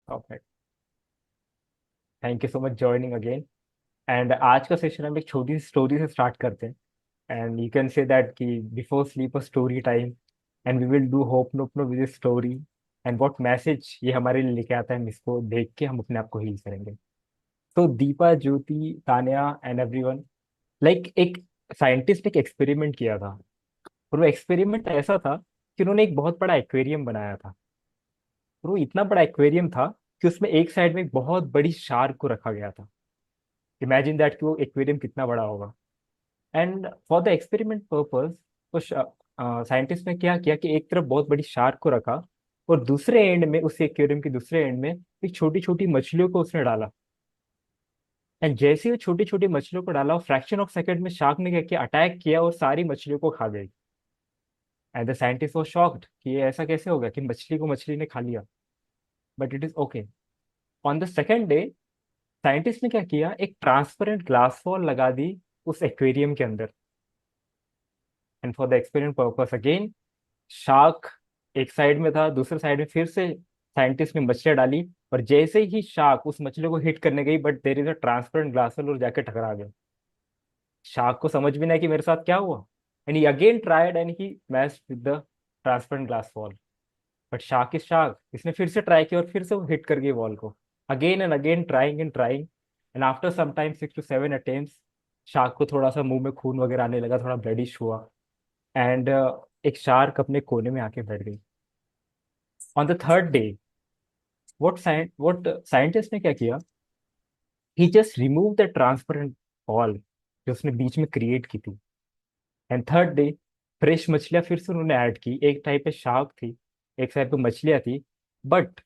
Perfect. Thank you so much joining again. And आज का session हम एक छोटी सी स्टोरी से स्टार्ट करते हैं। And you can say that कि before sleep a story time, and we will do hope no no with story, and what message ये हमारे लिए लेके आता है, हम इसको देख के हम अपने आप को हील करेंगे। तो दीपा, ज्योति, तान्या एंड एवरीवन, लाइक एक साइंटिस्ट ने एक एक्सपेरिमेंट किया था। और वो एक्सपेरिमेंट ऐसा था कि उन्होंने एक बहुत बड़ा एक्वेरियम बनाया था। और वो इतना बड़ा एक्वेरियम था कि उसमें एक साइड में एक बहुत बड़ी शार्क को रखा गया था। इमेजिन दैट कि वो एक्वेरियम कितना बड़ा होगा। And for the experiment purpose, तो साइंटिस्ट ने क्या किया कि एक तरफ बहुत बड़ी शार्क को रखा, और दूसरे एंड में, उस एक्वेरियम के दूसरे एंड में एक छोटी छोटी मछलियों को उसने डाला। एंड जैसे ही छोटी छोटी मछलियों को डाला, फ्रैक्शन ऑफ सेकंड में शार्क ने क्या किया, अटैक किया और सारी मछलियों को खा गई। And the scientist was shocked कि ये ऐसा कैसे हो गया कि मछली को मछली ने खा लिया। But it is okay. On the second day, scientist ने क्या किया, एक ट्रांसपेरेंट ग्लास वॉल लगा दी उस एक्वेरियम के अंदर। And for the experiment purpose again, shark एक साइड में था, दूसरे साइड में फिर से साइंटिस्ट ने मछलियां डाली। और जैसे ही शार्क उस मछली को हिट करने गई, but there is a transparent glass wall, और जाके टकरा गया। शार्क को समझ भी नहीं कि मेरे साथ क्या हुआ। And he again tried and he matched with the transparent glass wall. But shark is shark, इसने फिर से ट्राई किया और फिर से वो हिट कर गई वॉल को। Again and again, trying and trying. And after some time 6 to 7 attempts, shark को थोड़ा सा मुंह में खून वगैरह आने लगा, थोड़ा ब्लडिश हुआ। एंड एक शार्क अपने कोने में आके बैठ गई। On the third day, what scientist ने क्या किया, he just remove the transparent wall जो उसने बीच में क्रिएट की थी। एंड थर्ड डे, फ्रेश मछलियां फिर से उन्होंने ऐड की। एक टाइप पे शार्क थी, एक साइड पे मछलियां थी। बट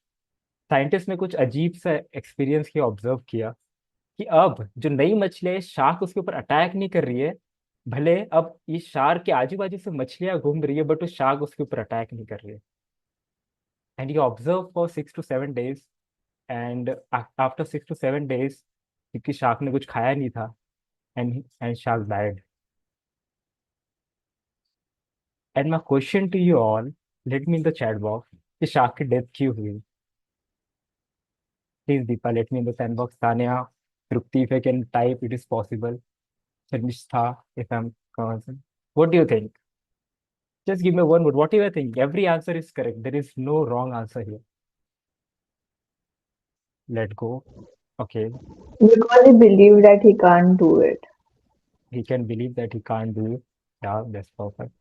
साइंटिस्ट ने कुछ अजीब सा एक्सपीरियंस किया, ऑब्जर्व किया कि अब जो नई मछलियां है, शार्क उसके ऊपर अटैक नहीं कर रही है। भले अब ये शार्क के आजू बाजू से मछलियां घूम रही है, बट वो शार्क उसके ऊपर अटैक नहीं कर रही है। And you observe for 6 to 7 days। And after 6 to 7 days, क्योंकि शार्क ने कुछ खाया नहीं था, and shark died. And my question to you all, let me in the chat box, कि शार्क की डेथ क्यों हुई। Please Deepa, let me in the chat box. Tanya, Trupti, if I can type, it is possible. Sharmistha, if I'm correct. What do you think? Just give me one word. What do you think? Every answer is correct. There is no wrong answer here. Let go. Okay. Because he believed that he can't do it. He can believe that he can't do it. Yeah, that's perfect.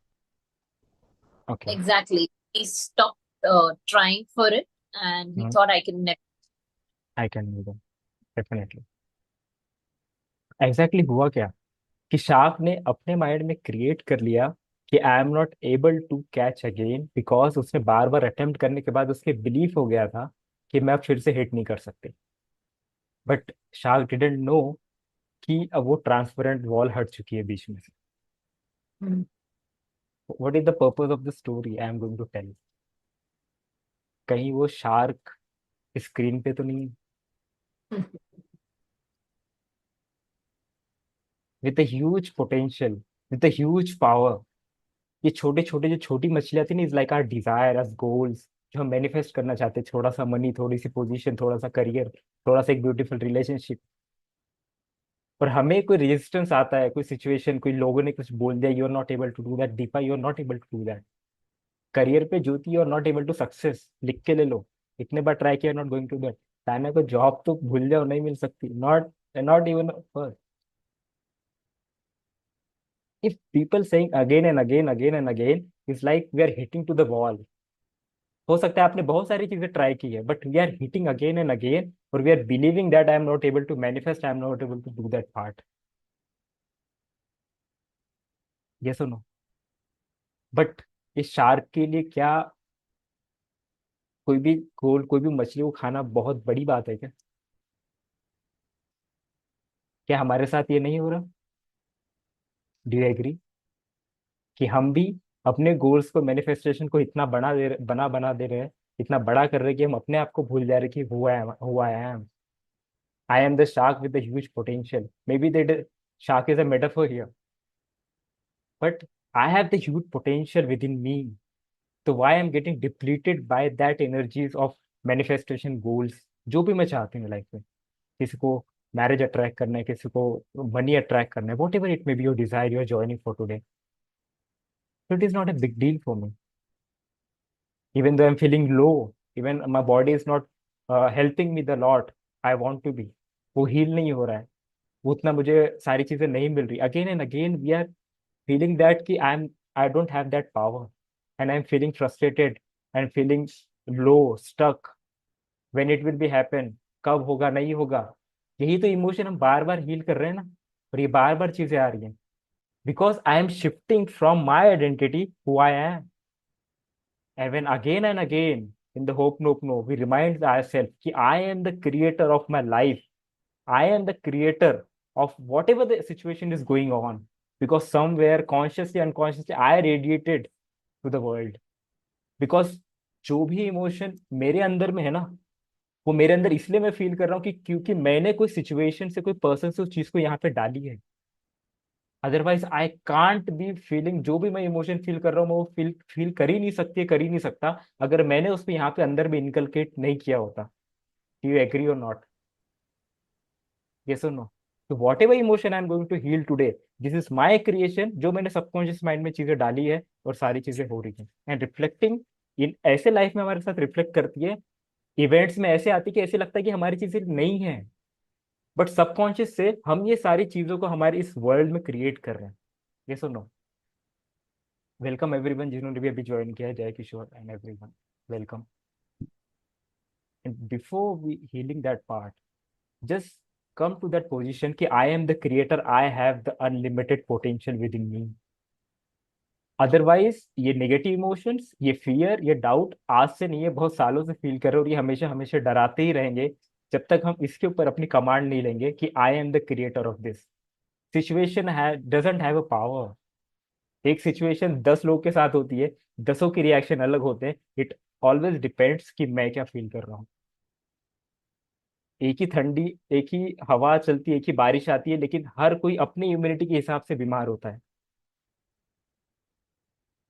Okay. Exactly. He stopped trying for it and he Hmm. thought I can never. I can do that. Definitely. Exactly हुआ क्या कि shark ने अपने mind में create कर लिया कि I am not able to catch again, because उसने बार बार अटेम्प्ट करने के बाद उसके बिलीफ हो गया था कि मैं अब फिर से हिट नहीं कर सकते। बट शार्क डिडंट नो कि अब वो ट्रांसपेरेंट वॉल हट चुकी है बीच में से। Hmm. What is the purpose of the story I am going to tell. कहीं वो शार्क स्क्रीन पे तो नहीं, with huge potential, with huge power. ये छोटे छोटे जो छोटी मछलियां थी ना, is like our desire, us goals, जो हम मैनिफेस्ट करना चाहते हैं। थोड़ा सा मनी, थोड़ी सी पोजीशन, थोड़ा सा करियर, थोड़ा सा एक ब्यूटीफुल रिलेशनशिप। और हमें कोई रेजिस्टेंस आता है, कोई सिचुएशन, कोई लोगों ने कुछ बोल दिया, you are not able to do that. Deepa, you are not able to do that. Career पे Jyoti, you are not able to success, लिख के ले लो। इतने बार ट्राई किया, नॉट गोइंग टू दैट। ताना को जॉब तो भूल जाओ, नहीं मिल सकती, not, not even first. If people saying again and again, again and again, is like we are hitting to the wall. हो सकता है आपने बहुत सारी चीजें ट्राई की है, but we are hitting again and again, और we are believing that I am not able to manifest, I am not able to do that part. ये सुनो। बट इस शार्क के लिए क्या, कोई भी गोल, कोई भी मछली को खाना बहुत बड़ी बात है क्या? क्या हमारे साथ ये नहीं हो रहा? डू यू एग्री कि हम भी अपने गोल्स को, मैनिफेस्टेशन को इतना बना दे रहे हैं, इतना बड़ा कर रहे हैं कि हम अपने आप को भूल जा रहे हैं कि who I am. I am the shark with the huge potential. May be that shark is a metaphor here, but I have the huge potential within me. So why I'm getting depleted by that energies of manifestation goals, जो भी मैं चाहती हूँ life में, किसी को marriage attract करना है, किसी को मनी अट्रैक्ट करना है, whatever it may be your desire you are joining for today, so it is not a big deal for me. Even though I'm feeling low, even my body is not helping me the lot I want to be, वो heal नहीं हो रहा है, वो उतना मुझे सारी चीजें नहीं मिल रही, again and again we are feeling that कि I don't have that power, and I am feeling frustrated and feeling low, stuck, when it will be happen, कब होगा, नहीं होगा। यही तो इमोशन हम बार बार हील कर रहे हैं ना, और ये बार बार चीजें आ रही हैं, because I am shifting from my identity who I am. And again, in the Hope Nope No, we remind ourselves that I am the creator of my life. I am the creator of whatever the situation is going on. Because somewhere, consciously, unconsciously, I radiated to the world. Because जो भी emotion मेरे अंदर में है ना, वो मेरे अंदर इसलिए मैं फील कर रहा हूँ कि क्योंकि मैंने कोई सिचुएशन से, कोई पर्सन से उस चीज को यहाँ पे डाली है। Otherwise I can't be feeling, जो भी मैं इमोशन फील कर रहा हूँ, मैं वो फील फील कर ही नहीं सकती, कर ही नहीं सकता, अगर मैंने उसको यहाँ पे अंदर में इनकलकेट नहीं किया होता। You agree or not? Yes or no? तो whatever emotion I am going to heal today, this is my creation, जो मैंने सबकॉन्शियस माइंड में चीजें डाली है, और सारी चीजें हो रही हैं एंड रिफ्लेक्टिंग इन ऐसे लाइफ में हमारे साथ रिफ्लेक्ट करती है, इवेंट्स में ऐसे आती है कि ऐसे लगता है कि हमारी चीजें नहीं है, बट सबकॉन्शियस से हम ये सारी चीजों को हमारे इस वर्ल्ड में क्रिएट कर रहे हैं। Yes or no? Welcome everyone, जिन्होंने भी अभी ज्वाइन किया है, Jai Kishore and everyone, welcome. And before we healing that part, just come to that position कि I am the creator, I have the unlimited potential within me. Otherwise ये negative emotions, ये fear, ये doubt आज से नहीं है, बहुत सालों से फील कर रहे हो, और ये हमेशा हमेशा डराते ही रहेंगे जब तक हम इसके ऊपर अपनी कमांड नहीं लेंगे कि I am the creator of this situation, है डजेंट हैव अ पावर। एक सिचुएशन 10 लोग के साथ होती है, 10ओं के रिएक्शन अलग होते हैं, इट ऑलवेज डिपेंड्स कि मैं क्या फील कर रहा हूँ। एक ही ठंडी, एक ही हवा चलती है, एक ही बारिश आती है, लेकिन हर कोई अपनी इम्यूनिटी के हिसाब से बीमार होता है।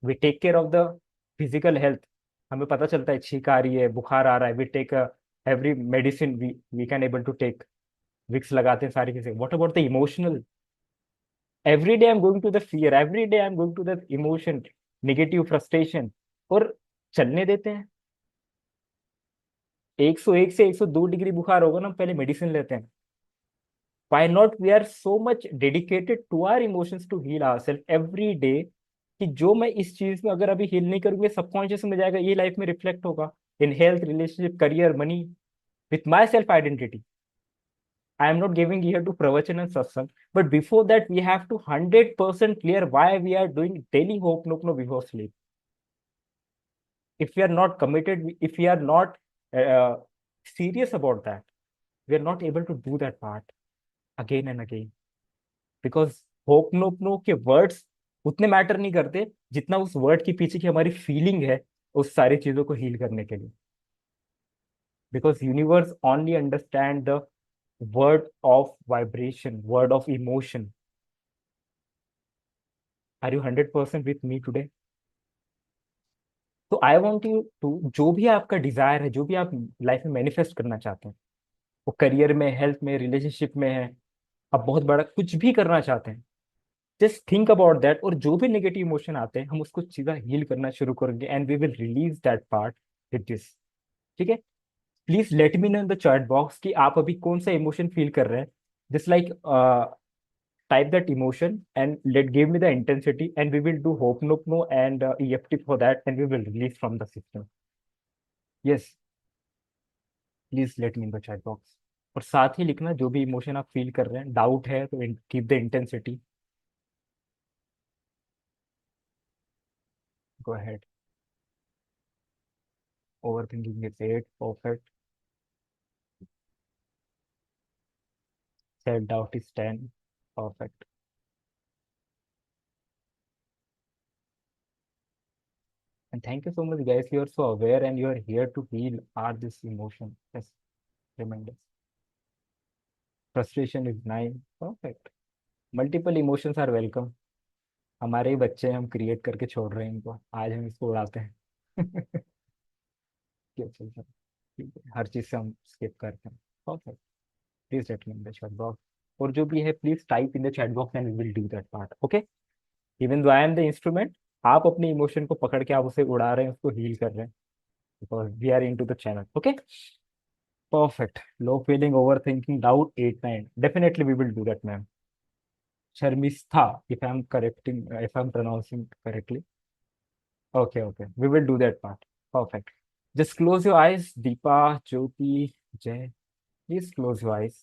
We take care of the physical health, हमें पता चलता है छींक आ रही है, बुखार आ रहा है, we take every medicine we can able to take, Vicks लगाते हैं, सारी चीजें। What about the emotional? Every day I am going to the fear, every day I am going to the emotion, negative frustration, और चलने देते हैं। 101 से 102 degree बुखार होगा ना, हम पहले मेडिसिन लेते हैं। Why not we are so much dedicated to our emotions to heal ourselves every day, कि जो मैं इस चीज में अगर अभी हील नहीं करूंगी, सबकॉन्शियस में जाएगा, ये लाइफ में रिफ्लेक्ट होगा in health, relationship, career, money, with my self identity. I am not giving here to pravachan and satsang, but before that we have to 100% clear why we are doing daily hope no before sleep. If we are not committed, if we are not uh, serious about that, we are not able to do that part again and again, because Ho'oponopono के words उतने matter नहीं करते जितना उस word के पीछे की हमारी फीलिंग है उस सारी चीजों को हील करने के लिए। Because universe only understand the word of vibration, word of emotion. Are you 100% with me today? तो आई वॉन्ट यू टू, जो भी आपका डिजायर है, जो भी आप लाइफ में मैनिफेस्ट करना चाहते हैं, वो करियर में, हेल्थ में, रिलेशनशिप में है, आप बहुत बड़ा कुछ भी करना चाहते हैं, जस्ट थिंक अबाउट दैट, और जो भी नेगेटिव इमोशन आते हैं हम उसको सीधा हील करना शुरू करेंगे, and we will release that part with this. ठीक है? Please let me know in the chat box कि आप अभी कौन सा इमोशन फील कर रहे हैं, just like type that emotion and let give me the intensity, and we will do Ho'oponopono and EFT for that, and we will release from the system. Yes, please let me in the chat box, और साथ ही लिखना जो भी emotion आप feel कर रहे हैं, doubt है तो keep the intensity, go ahead. Overthinking is 8, perfect. Self doubt is 10, perfect. And thank you so much, guys. You are so aware and you are here to heal our this emotion. Yes, tremendous. Frustration is 9, perfect. Multiple emotions are welcome. हमारे ही बच्चे हैं, हम create करके छोड़ रहे हैं इनको, आज हम इसको उड़ाते हैं। क्या चल रहा है? ठीक है, हर चीज़ से हम स्किप करते हैं। Perfect. Please let me in the chat box, और जो भी है please type in the chat box and we will do that part, okay. Even though I am the instrument, आप अपने इमोशन को पकड़ के आप उसे उड़ा रहे हैं, उसको हील कर रहे हैं, because we are in to the channel, okay. Perfect. Low feeling, over thinking, doubt, 8 9, definitely we will do that ma'am. Sharmishtha, if I'm pronouncing correctly. Okay, okay. We will do that part. Perfect. Just close your eyes, Deepa, Jyoti, Jay. Please close your eyes.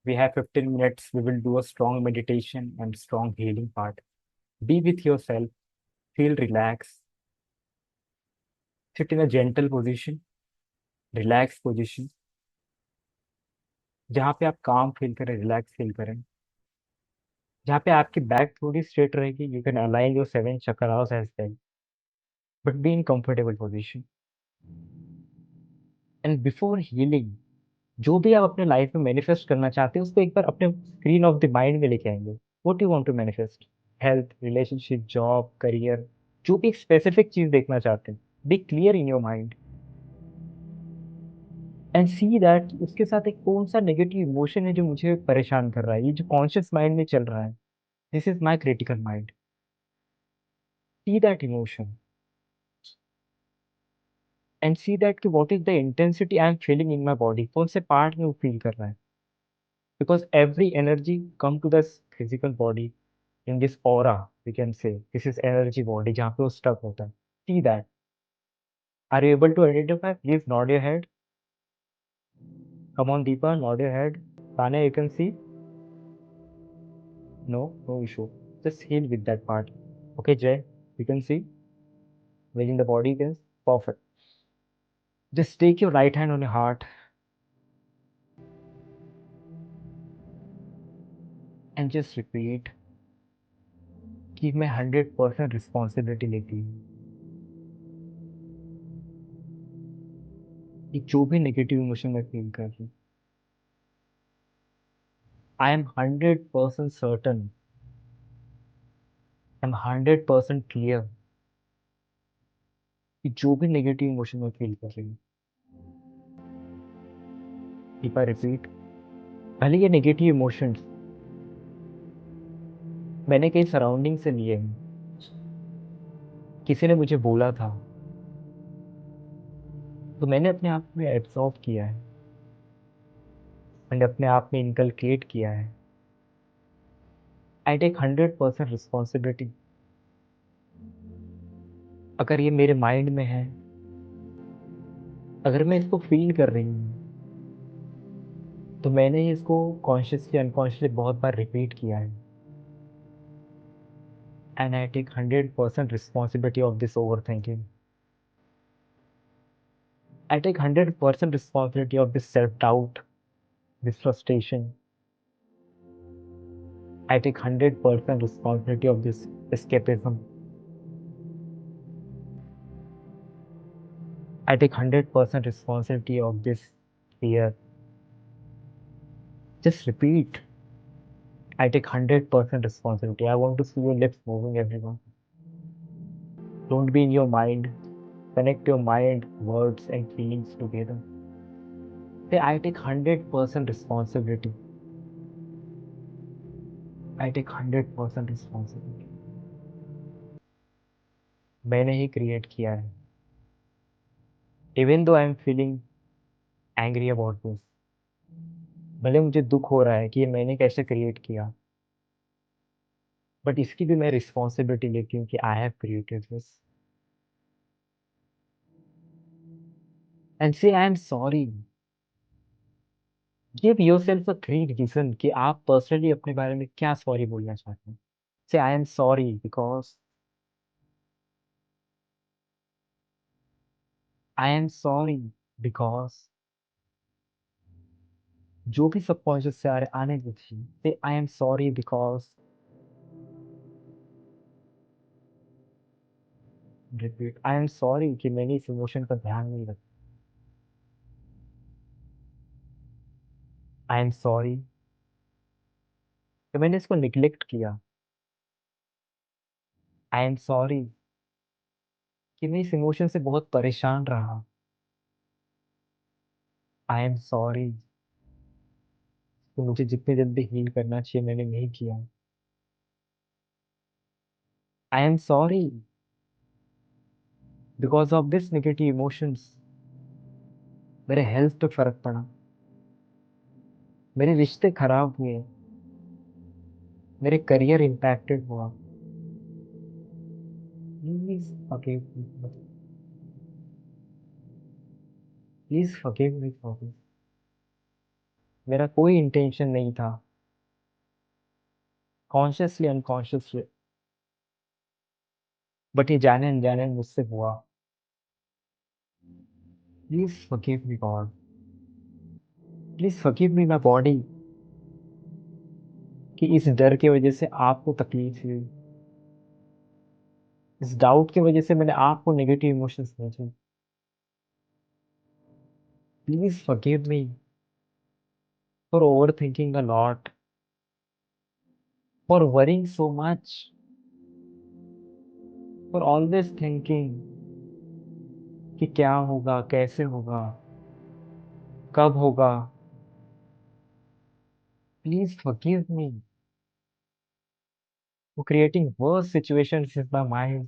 We have 15 minutes. We will do a strong meditation and strong healing part. Be with yourself. Feel relaxed. Sit in a gentle position, relaxed position, जहाँ पे आप काम feel करें, relax feel करें, जहाँ पे आपकी back थोड़ी स्ट्रेट रहेगी. You can align your 7 chakras as well, but be in comfortable position. And before healing, जो भी आप अपने लाइफ में मैनिफेस्ट करना चाहते हैं उसको एक बार अपने स्क्रीन ऑफ द माइंड में लेके आएंगे. What you want to manifest, health, relationship, job, career, जो भी एक स्पेसिफिक चीज देखना चाहते हैं, be clear in your mind and see that उसके साथ एक कौन सा नेगेटिव इमोशन है जो मुझे परेशान कर रहा है. ये जो कॉन्शियस माइंड में चल रहा है, this is my critical mind. See that emotion and see that कि what is the intensity I am feeling in my body, कौन से पार्ट में वो फील कर रहा है. Because every energy come to the physical body in this aura, we can say this is energy body जहाँ पे वो stuck होता है. See that. Are you able to identify? Please nod your head. Come on, Deepa, nod your head. Tanya, you can see? No, no issue. Just heal with that part. Okay, Jay, you can see? Within the body, yes? Perfect. Just take your right hand on your heart and just repeat कि मैं 100% responsibility लेती हूँ कि जो भी negative emotion मैं feel कर रही हूँ. I am 100% certain, I am 100% clear कि जो भी नेगेटिव इमोशन मैं फील कर रही हूँ. इफ आई रिपीट, भले ये नेगेटिव इमोशंस मैंने कहीं सराउंडिंग से लिए हैं, किसी ने मुझे बोला था, तो मैंने अपने आप में एब्जॉर्व किया है, मैंने अपने आप में इनकलकेट किया है. I take 100% responsibility. अगर ये मेरे माइंड में है, अगर मैं इसको फील कर रही हूँ, तो मैंने इसको कॉन्शियसली अनकॉन्शियसली बहुत बार रिपीट किया है. And I take 100% responsibility of this over thinking. I take 100% responsibility of this self doubt, this frustration. I take 100% responsibility of this escapism. I take 100% responsibility of this fear. Just repeat. I take 100% responsibility. I want to see your lips moving, everyone. Don't be in your mind. Connect your mind, words, and feelings together. Say, I take 100% responsibility. I take 100% responsibility. मैंने ही create किया है. Even though I am feeling angry about this, भले मुझे दुख हो रहा है कि ये मैंने कैसे क्रिएट किया, बट इसकी भी मैं रिस्पॉन्सिबिलिटी लेती हूँ कि I have created this. And say I am sorry. Give yourself a great reason कि आप पर्सनली अपने बारे में क्या सॉरी बोलना चाहते हैं. से I am sorry because, I am sorry because जो भी सबकॉन्शियस से आने दीजिए. से I am sorry because, repeat, I am sorry कि मैंने इस इमोशन पर ध्यान नहीं रखा. आई एम सॉरी कि मैंने इसको निग्लेक्ट किया. आई एम सॉरी कि मैं इस इमोशन से बहुत परेशान रहा. आई एम सॉरी कि मुझे जितनी जल्दी हील करना चाहिए मैंने नहीं किया। आई am sorry because of this negative emotions मेरे हेल्थ पे फर्क पड़ा, मेरे रिश्ते खराब हुए, मेरे करियर इम्पैक्टेड हुआ। Please forgive me, please forgive me for this. मेरा कोई इंटेंशन नहीं था, कॉन्शियसली अनकॉन्शियसली, बट ये जाने अनजाने मुझसे हुआ। Please forgive me God, please forgive me my body कि इस डर की वजह से आपको तकलीफ हुई, इस डाउट की वजह से मैंने आपको नेगेटिव इमोशंस भेजे। Please forgive me for over thinking a lot, for worrying so much, for always thinking कि क्या होगा, कैसे होगा, कब होगा। Please forgive me for creating worse situations in my mind,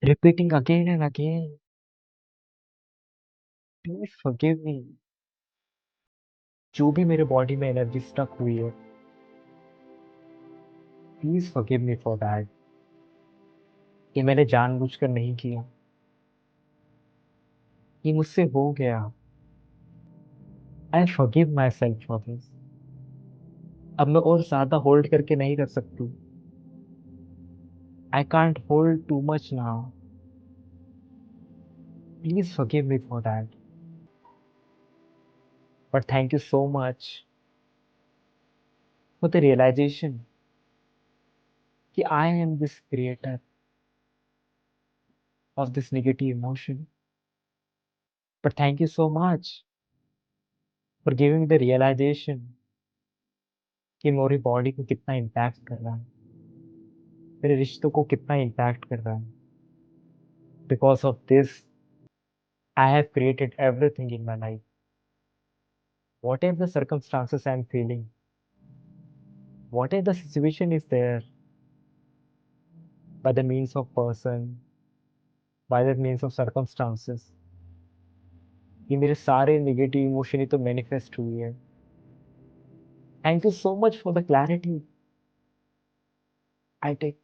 repeating again and again. Please forgive me। जो भी मेरे बॉडी में एनर्जी स्टक हुई है, please forgive me for that. ये मैंने जानबूझकर नहीं किया, ये मुझसे हो गया। I forgive myself for this. अब मैं और ज्यादा होल्ड करके नहीं रख सकती। I can't hold too much now. Please forgive me for that. But thank you so much for the realisation कि I am this creator of this negative emotion. But thank you so much for giving the realisation कि मेरी body को कितना impact कर रहा है, मेरे रिश्तों को कितना इम्पैक्ट कर रहा है। Because of this I have created everything in my life. Whatever the circumstances I am feeling, whatever the situation is there, by the means of person, by the means of circumstances, ये मेरे सारे negative emotion ही तो manifest हुई है। Thank you so much for the clarity. I take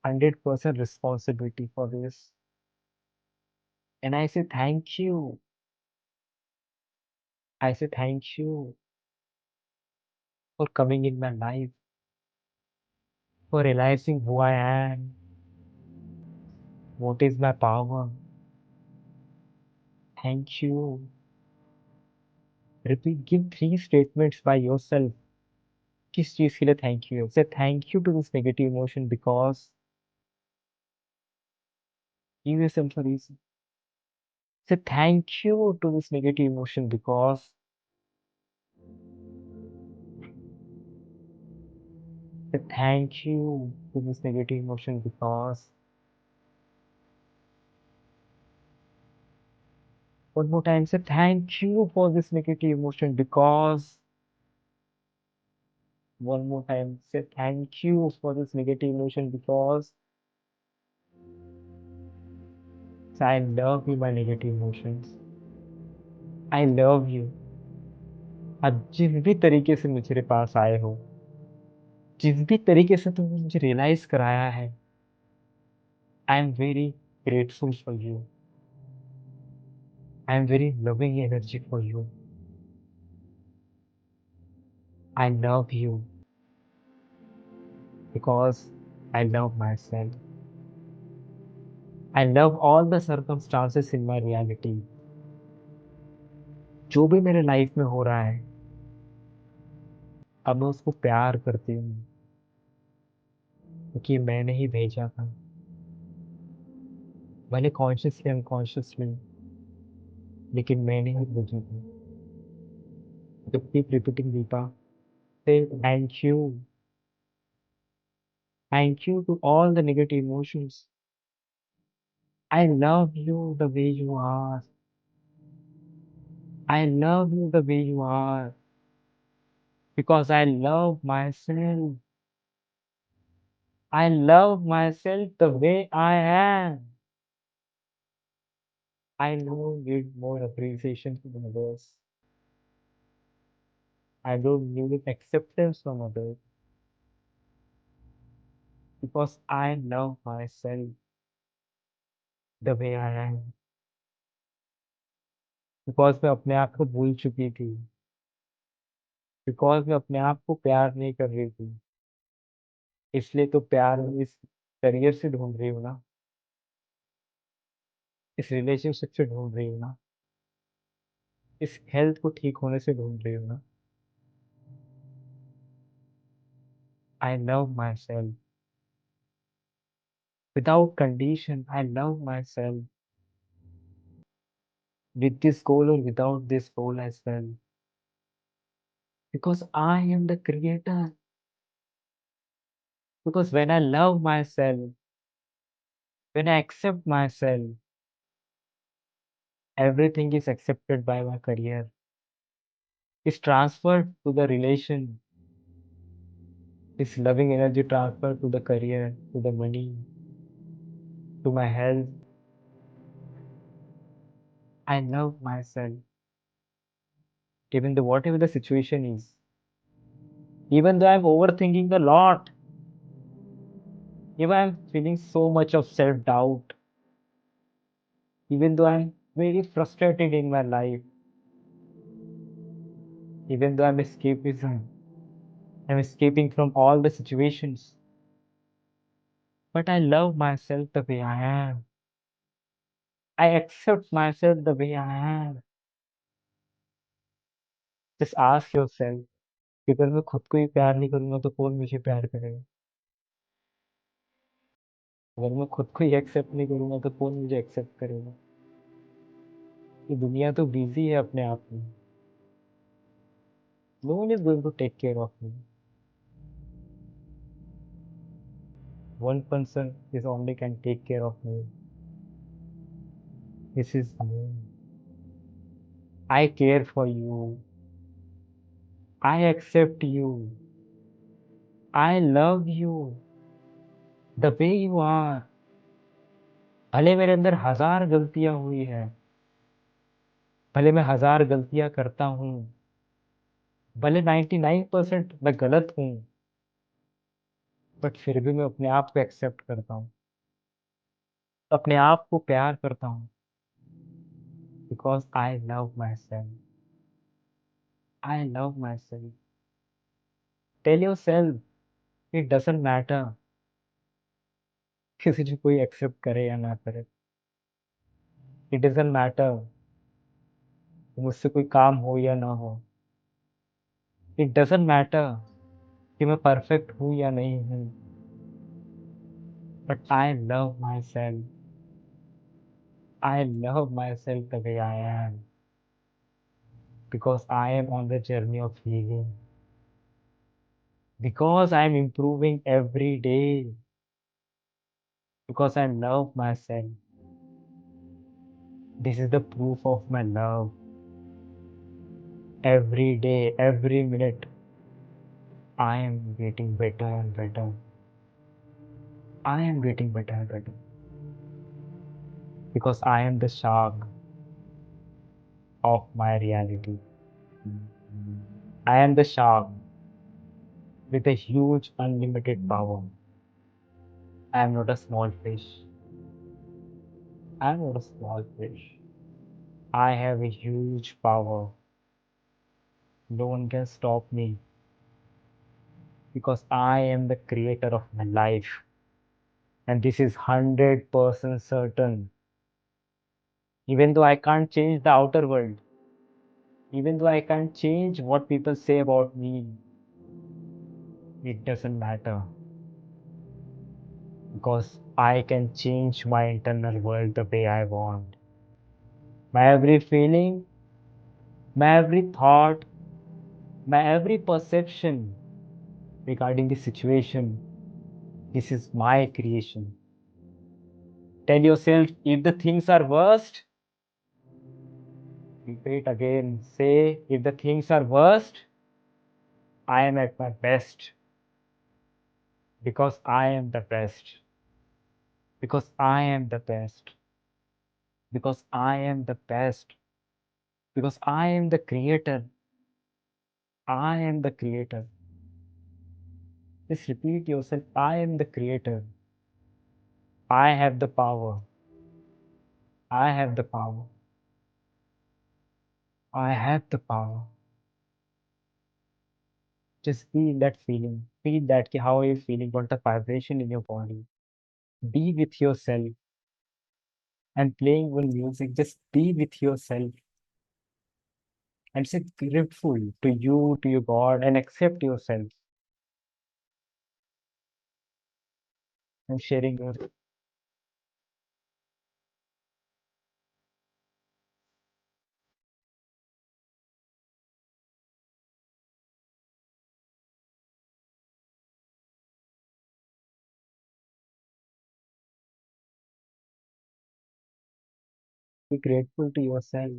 100% responsibility for this, and I say thank you. I say thank you for coming in my life, for realizing who I am, what is my power. Thank you. Repeat, give 3 statements by yourself. किस चीज के लिए thank you? Say thank you to this negative emotion because give yourself a reason. Say thank you to this negative emotion because say thank you to this negative emotion because one more time say thank you for this negative emotion because one more time say thank you for this negative emotion because I love you, my negative emotions. I love you। आप जिस भी तरीके से मेरे पास आए हो, जिस भी तरीके से तुमने मुझे रियलाइज कराया है, I am very grateful for you. I am very loving energy for you. I love you because I love myself. I love all the circumstances in my reality. जो भी मेरे लाइफ में हो रहा है, अब मैं उसको प्यार करती हूँ क्योंकि मैंने ही भेजा था। भले कॉन्शियसली अनकॉन्शियसली, लेकिन मैंने ही भेजा था। तो keep repeating Deepa. Say thank you to all the negative emotions। I love you the way you are। I love you the way you are because I love myself. I love myself the way I am. I don't need more appreciation from others. I don't need acceptance from others because I love myself the way I am. Because मैं अपने आप को भूल चुकी थी। Because मैं अपने आप को प्यार नहीं कर रही थी। इसलिए तो प्यार इस करियर से ढूँढ रही हूँ ना, इस रिलेशनशिप से ढूँढ रही हूँ ना, इस हेल्थ को ठीक होने से ढूँढ रही हूँ ना। आई love my self without condition. I love my self with this goal or without this goal as well. Because I am the creator. Because when I love myself, when I accept myself, everything is accepted by my career. It's transferred to the relation. It's loving energy transferred to the career, to the money, to my health. I love myself. Even though whatever the situation is. Even though I'm overthinking a lot. Even I'm feeling so much of self-doubt. Even though I'm very frustrated in my life. Even though I'm escapism. I'm escaping from all the situations. But I love myself the way I am. I accept myself the way I am. Just ask yourself कि अगर मैं खुद को ही प्यार नहीं करूंगा तो कौन मुझे प्यार करेगा? अगर मैं खुद को ही एक्सेप्ट नहीं करूंगा तो कौन मुझे एक्सेप्ट करेगा? ये दुनिया तो बिजी है अपने आप में. No one is going to take care of me. One person is only can take care of me. This is me. I care for you. I accept you. I love you the way you are. भले मेरे अंदर हजार गलतियां हुई है, भले मैं हजार गलतियां करता हूँ, भले 99% मैं गलत हूँ, बट फिर भी मैं अपने आप को एक्सेप्ट करता हूँ, अपने आप को प्यार करता हूँ, because I love myself. I love myself. Tell yourself it doesn't matter किसी को कोई एक्सेप्ट करे या ना करे. इट डजेंट मैटर मुझसे कोई काम हो या ना हो. इट डजेंट मैटर कि मैं परफेक्ट हूँ या नहीं हूँ. But I love my self. I love myself the way I am because I am on the journey of healing. Because I'm improving every day. Because I love myself. This is the proof of my love. Every day, every minute, I am getting better and better. I am getting better and better. Because I am the shark of my reality. I am the shark with a huge unlimited power. I am not a small fish. I am not a small fish. I have a huge power. No one can stop me because I am the creator of my life. And this is 100% certain. Even though I can't change the outer world, even though I can't change what people say about me, it doesn't matter because I can change my internal world the way I want. My every feeling, my every thought, my every perception regarding the situation, this is my creation. Tell yourself if the things are worst, Repeat again. Say, if the things are worst, I am at my best because I am the best. Because I am the best. Because I am the best. Because I am the creator. I am the creator. Just repeat yourself. I am the creator. I have the power. I have the power. I have the power. Just feel that feeling. Feel that how are you feeling? What the vibration in your body? Be with yourself and playing one music. Just be with yourself and say grateful to you, to your God, and accept yourself and sharing your. Be grateful to yourself.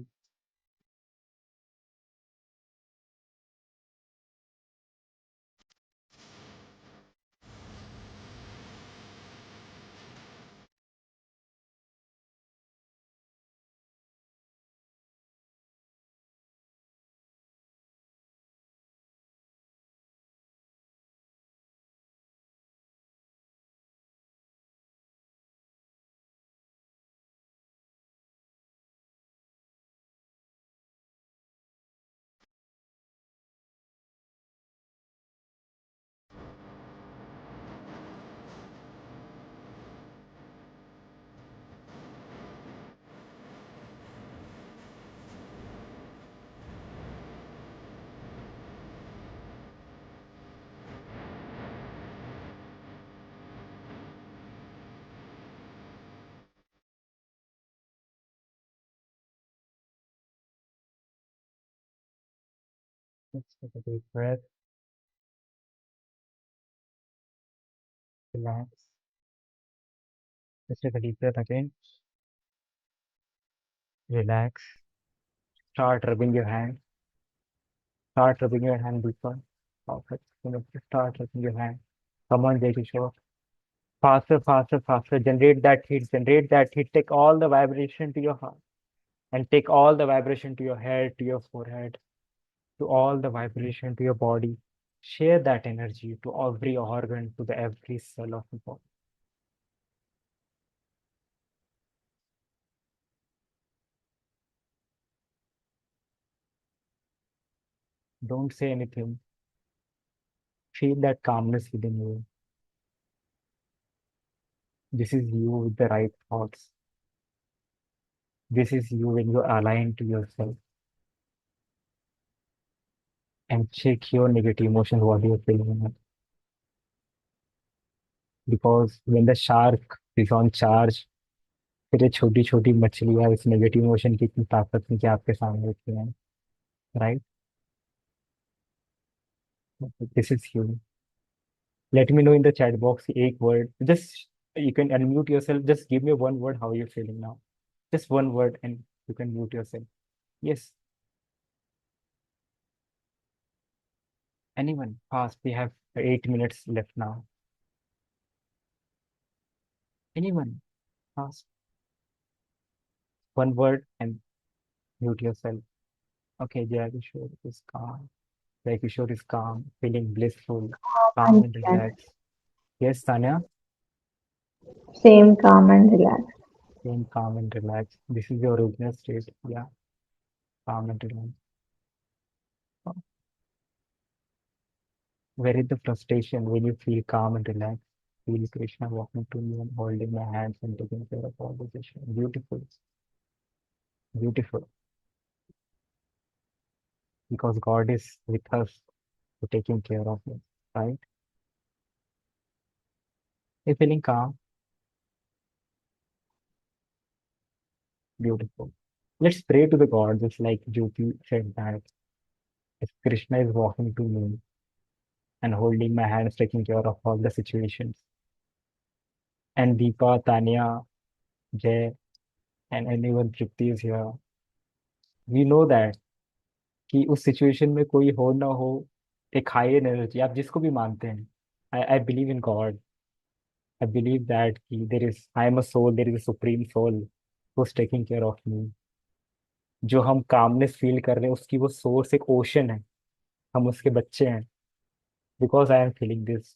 Let's take a deep breath. Relax. Let's take a deep breath again. Relax. Start rubbing your hand. Start rubbing your hand deeper. Perfect. Just start rubbing your hand. Come on, Jai Kishore. Faster, faster, faster. Generate that heat. Generate that heat. Take all the vibration to your heart and take all the vibration to your head, to your forehead, to all the vibration to your body. Share that energy to every organ, to the every cell of the body. Don't say anything. Feel that calmness within you. This is you with the right thoughts. This is you when you align to yourself and check your negative emotions, what you're feeling. Because when the shark is on charge, फिर ये छोटी छोटी मछलियां इस negative emotion की इतनी ताकत में कि आपके सामने होती हैं, right? This is you. Let me know in the chat box एक word. Just you can unmute yourself. Just give me one word. How are you feeling now? Just one word, and you can mute yourself. Yes. Anyone? Fast. We have 8 minutes left now. Anyone? Fast. One word and mute yourself. Okay, Jai Kishore is calm. Jai Kishore is calm, feeling blissful, calm And and relax. relaxed. Yes, Tanya, Same calm and relaxed. feeling calm and relaxed. This is your original state. Yeah, calm and relaxed. Where is the frustration when you feel calm and relaxed? Feel Krishna walking to you and holding my hands and taking care of all this issue. Beautiful, beautiful. Because God is with us to taking care of us, right? You're feeling calm, beautiful. Let's pray to the God, just like Jyoti said that if Krishna is walking to me and holding my hands, taking care of all the situations. And Deepa, Tanya, Jay, and anyone Tripti is here. We know that कि उस situation में कोई हो ना हो, एक higher energy, आप जिसको भी मानते हैं, I believe in God, I believe that कि there is, I am a soul, there is a supreme soul who is taking care of me. जो हम कामनेस फील कर रहे हैं उसकी वो सोर्स एक ओशन है, हम उसके बच्चे हैं। Because I am feeling this,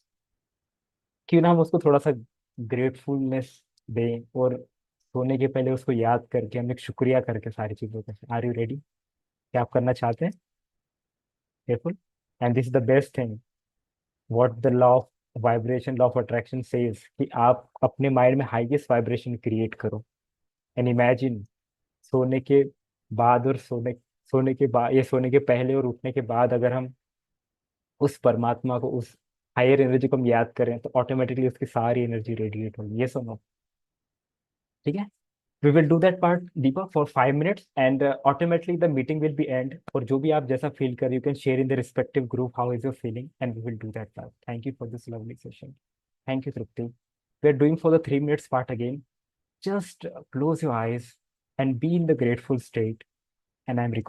क्यों ना हम उसको थोड़ा सा ग्रेटफुलनेस दें, और सोने के पहले उसको याद करके हम एक शुक्रिया करके सारी चीज़ों का। Are you ready? क्या आप करना चाहते हैं? Careful. And this is the best thing, what the law of vibration, law of attraction says, कि आप अपने माइंड में हाईएस्ट वाइब्रेशन क्रिएट करो। एंड इमेजिन, सोने के बाद और सोने के बाद, ये सोने के पहले और उठने के बाद अगर हम उस परमात्मा को, उस हायर एनर्जी को हम याद करें, तो ऑटोमेटिकली उसकी सारी एनर्जी रेडिएट होगी। ये सुनो, ठीक है? We will do that part Deepak for 5 minutes, and automatically the meeting will be end. और जो भी आप जैसा फील कर, you can share in the respective group how is your feeling, and we will do that part. Thank you for this lovely session. Thank you, Trupti. We are doing for the 3 minutes part again. Just close your eyes and be in the grateful state. And I'm